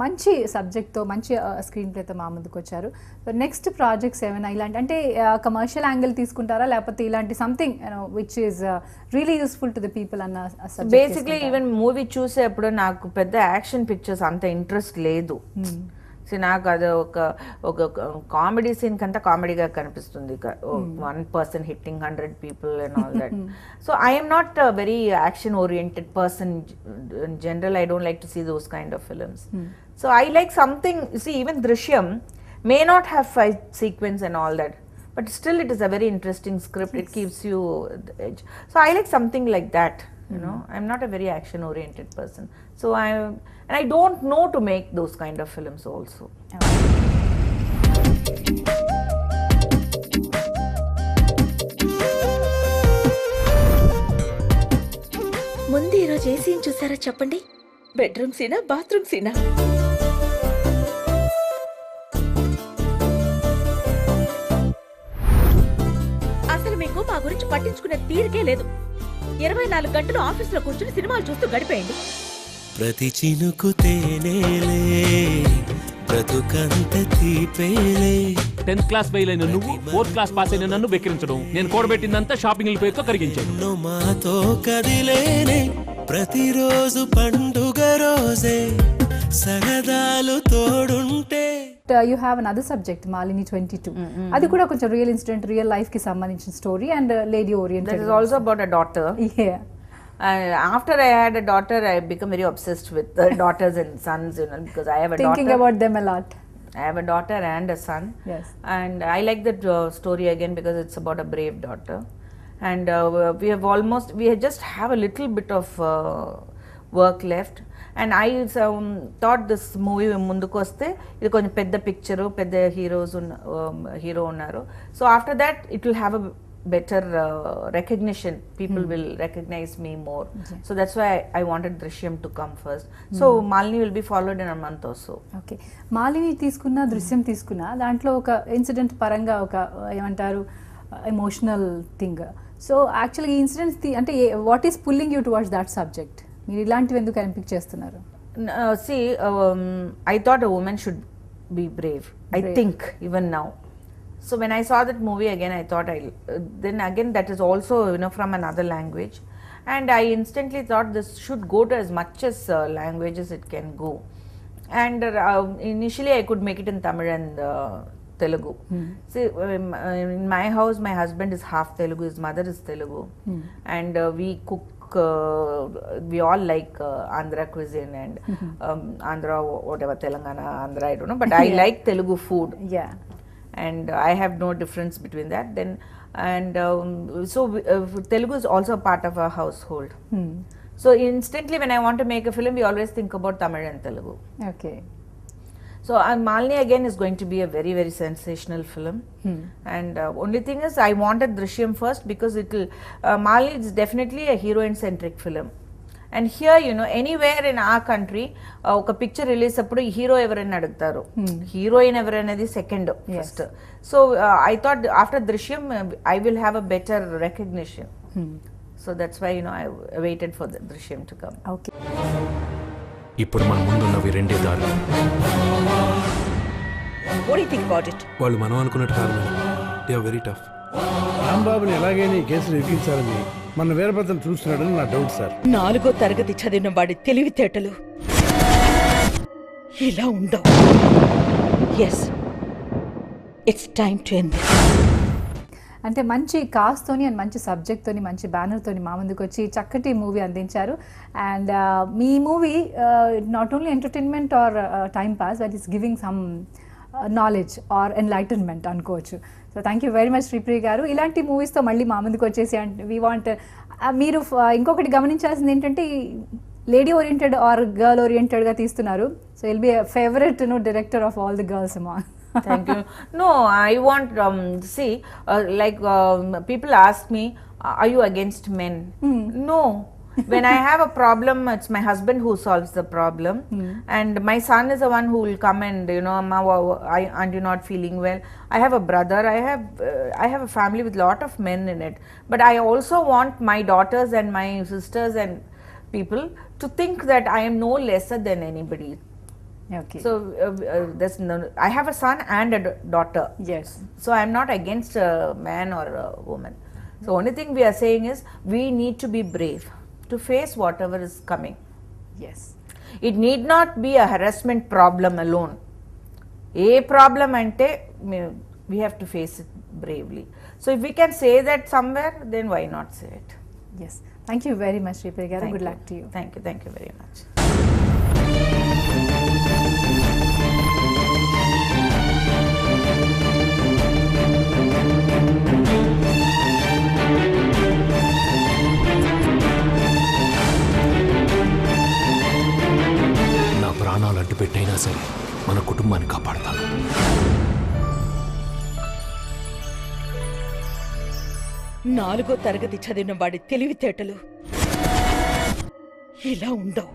మంచి సబ్జెక్ట్తో మంచి స్క్రీన్ ప్లేతో మా ముందుకు వచ్చారు. సో నెక్స్ట్ ప్రాజెక్ట్స్ ఏమైనా ఇలాంటి అంటే కమర్షియల్ యాంగిల్ తీసుకుంటారా లేకపోతే ఇలాంటి something which is really useful to the people అన్న బేసిక్లీ ఈవెన్ మూవీ చూసేప్పుడు నాకు పెద్ద యాక్షన్ పిక్చర్స్ అంత ఇంట్రెస్ట్ లేదు. సో నాకు అది ఒక కామెడీ సీన్ కంటే కామెడీగా కనిపిస్తుంది. 1 person hitting 100 people and all that. So I am not a very action oriented person in general. I don't like to see those kind of films. So I like something, you see, even Drishyam may not have fight sequence and all that, but still it is a very interesting script. It keeps you the edge. So I like something like that. You know, I'm not a very action oriented person, so I don't know to make those kind of films also. ముందు ఈరోజు ఏ scene చూసారో చెప్పండి. Bedroom సీనా, bathroom సీనా? అసలు మీకు మా గురించి పట్టించుకునే తీరికే లేదు. 24 గంటలు ఆఫీసులో కూర్చుని సినిమాలు చూస్తూ గడిపేయండి. ప్రతి చినుకు తేనేలే, బ్రతుకంత తీపేలే. 10th క్లాస్ ఫెయిల్ అయిన నువ్వు 4th క్లాస్ పాస్ అయిన నన్ను వెక్కిరించడం, నేను కూడబెట్టిందంతా షాపింగ్ పేరుతో కరిగించాను. మాతో కదిలేనే ప్రతిరోజు పండుగ రోజే, సరదాలు తోడుంటే. You have another subject Malini 22. అది కూడా కొంచెం రియల్ ఇన్సిడెంట్, రియల్ లైఫ్ కి సంబంధించిన story and lady oriented. That is also about a daughter. Yeah. After I had a daughter, I become very obsessed with daughters and sons, you know, because I have a Thinking daughter. about them a lot. I have a daughter and a son. Yes. And I like that story again because it's about a brave daughter. And we just have a little bit of work left. And I thought this movie ముందుకు వస్తే ఇది కొంచెం పెద్ద picture, పెద్ద hero ఉన్నారు. So after that it will have a better recognition. People will recognize me more. So that's why I wanted Drishyam to come first. So Malini will be followed in a month or so. Okay. Malini తీసుకున్న, దృశ్యం తీసుకున్న దాంట్లో ఒక incident పరంగా ఒక ఏమంటారు emotional thing. So యాక్చువల్గా ఈ ఇన్సిడెంట్స్ అంటే what is pulling you towards that subject? మీరు ఇలాంటివి ఎందుకు కనిపించేస్తున్నారు? See, I thought a woman should be brave. I think even now. So when I saw that movie again, I thought then again that is also, you know, from another language, and I instantly thought this should go to as much as languages it can go. And initially I could make it in Tamil and Telugu. See, in my house, my husband is half Telugu, his mother is Telugu, and we cook. We all like Andhra cuisine and Andhra, whatever, Telangana, Andhra, I don't know, but I like Telugu food. Yeah. And I have no difference between that. Then so Telugu is also a part of our household. So instantly when I want to make a film, we always think about Tamil and Telugu. Okay. So Malini again is going to be a very, very sensational film. And only thing is I wanted Drishyam first because it will Malini is definitely a heroine centric film. And here, you know, anywhere in our country, ఒక picture release అప్పుడు hero ఎవరైనా అడుగుతారు, heroine ఎవరైనది second first. So I thought after Drishyam I will have a better recognition. So that's why, you know, I waited for the Drishyam to come. Okay. ఇప్పుడు మన ముందున్నవి రెండే దారులు. What do you think about it? వాళ్ళు మనం అనుకున్నట్టు కాదు madam. They are very tough. రాంబాబుని ఎలాగైనా ఈ కేసులు ఎక్కించాలని మన వీరభద్రం చూస్తున్నాడని నా డౌట్ సార్. 4వ తరగతి చదివిన వాడి తెలివితేటలు ఇలా ఉండవు. Yes, it's time to end. అంటే మంచి కాస్తోని అండ్ మంచి సబ్జెక్ట్తోని మంచి బ్యానర్తోని మా ముందుకు వచ్చి చక్కటి మూవీ అందించారు. అండ్ మీ movie not only entertainment or time pass, but is giving some knowledge or enlightenment అనుకోవచ్చు. So thank you very much Sripriya garu. ఇలాంటి మూవీస్తో మళ్ళీ మా ముందుకు వచ్చేసి వీ వాంట్ మీరు ఇంకొకటి గమనించాల్సింది ఏంటంటే లేడీ ఓరియంటెడ్ ఆర్ గర్ల్ ఓరియంటెడ్గా తీస్తున్నారు. So will be favourite director of all the girls Ama. Thank you. No, I want see like people ask me, are you against men? No. When I have a problem, it's my husband who solves the problem, and my son is the one who will come and, you know, Amma, aren't you not feeling well? I have a brother. I have a family with lot of men in it, but I also want my daughters and my sisters and people to think that I am no lesser than anybody. Okay. So I have a son and a daughter. Yes. So I'm not against a man or a woman. So only thing we are saying is we need to be brave to face whatever is coming. Yes. It need not be a harassment problem alone. A problem ante we have to face it bravely. So if we can say that somewhere, then why not say it? Yes. Thank you very much, Sripriya garu. Thank Good you. luck to you. Thank you very much. నా ప్రాణాలు అడ్డు పెట్టైనా సరే మన కుటుంబాన్ని కాపాడతాను. నాలుగో తరగతి చదివిన వాడి తెలివితేటలు ఇలా ఉండవు.